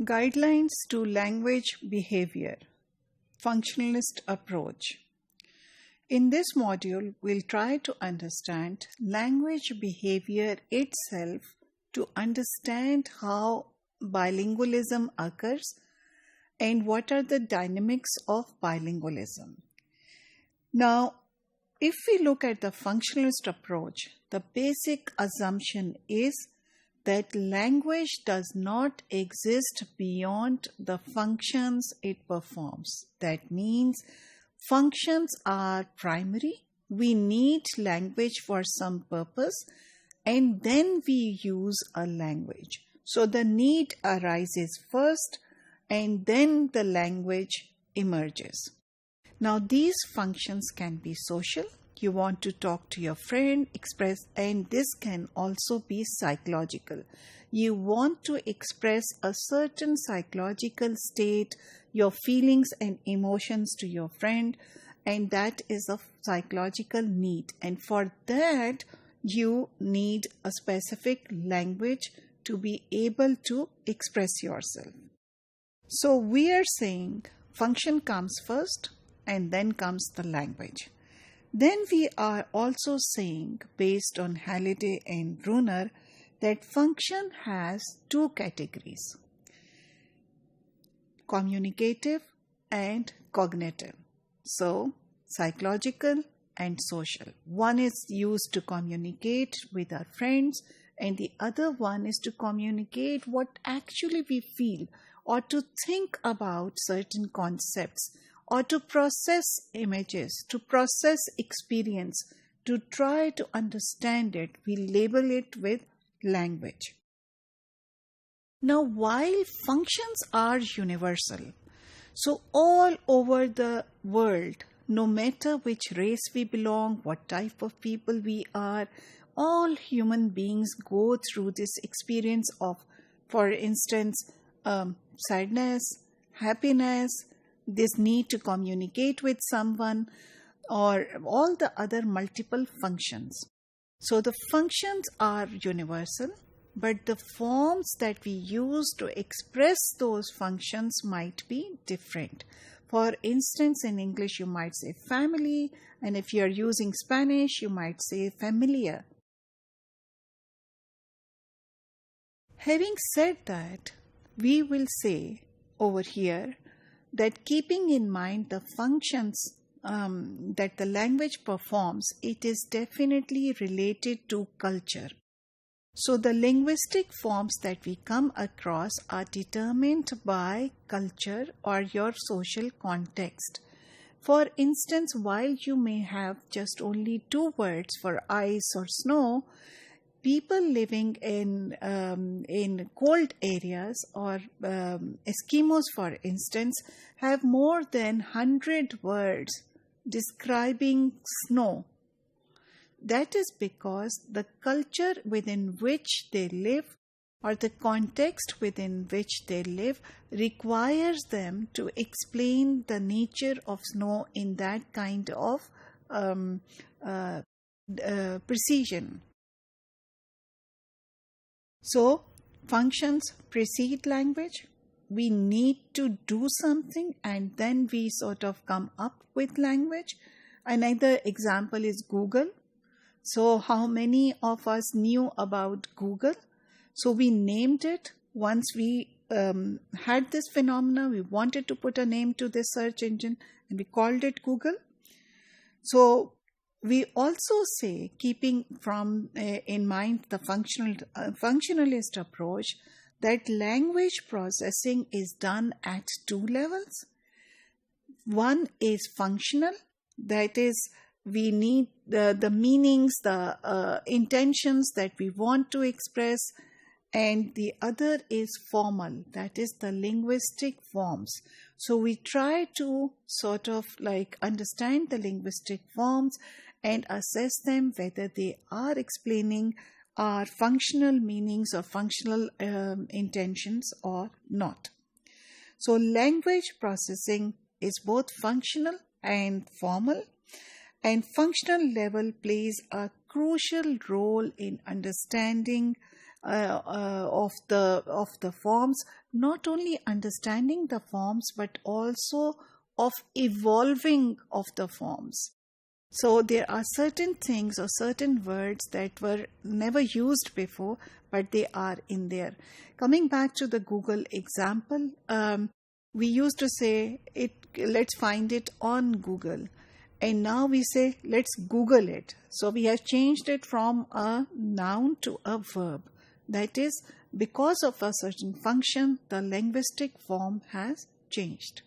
Guidelines to Language Behavior, Functionalist Approach. In this module, we'll try to understand language behavior itself to understand how bilingualism occurs and what are the dynamics of bilingualism. Now, if we look at the functionalist approach, the basic assumption is that language does not exist beyond the functions it performs. That means functions are primary. We need language for some purpose, and then we use a language. So the need arises first, and then the language emerges. Now these functions can be social. You want to talk to your friend, express, and this can also be psychological. You want to express a certain psychological state, your feelings and emotions to your friend, and that is a psychological need. And for that, you need a specific language to be able to express yourself. So we are saying function comes first and then comes the language. Then we are also saying, based on Halliday and Bruner, that function has two categories: communicative and cognitive. So, psychological and social. One is used to communicate with our friends, and the other one is to communicate what actually we feel, or to think about certain concepts, or to process images, to process experience, to try to understand it. We label it with language. Now, while functions are universal, so all over the world, no matter which race we belong, what type of people we are, all human beings go through this experience of, for instance, sadness, happiness, this need to communicate with someone, or all the other multiple functions. So the functions are universal, but the forms that we use to express those functions might be different. For instance, in English, you might say family, and if you are using Spanish, you might say familiar. Having said that, we will say over here that keeping in mind the functions that the language performs, it is definitely related to culture. So the linguistic forms that we come across are determined by culture or your social context. For instance, while you may have just only two words for ice or snow, people living in cold areas or Eskimos, for instance, have more than 100 words describing snow. That is because the culture within which they live or the context within which they live requires them to explain the nature of snow in that kind of precision. So, functions precede language. We need to do something and then we sort of come up with language. Another example is Google. So, how many of us knew about Google? So, we named it. Once we had this phenomena, we wanted to put a name to this search engine and we called it Google. So, we also say, keeping in mind the functionalist approach, that language processing is done at two levels. One is functional, that is, we need the meanings, the intentions that we want to express, and the other is formal, that is the linguistic forms. So we try to sort of like understand the linguistic forms and assess them whether they are explaining our functional meanings or functional intentions or not. So language processing is both functional and formal, and functional level plays a crucial role in understanding of the forms, not only understanding the forms but also of evolving of the forms. So there are certain things or certain words that were never used before, but they are in there. Coming back to the Google example, we used to say let's find it on Google. And now we say, let's Google it. So we have changed it from a noun to a verb. That is, because of a certain function, the linguistic form has changed.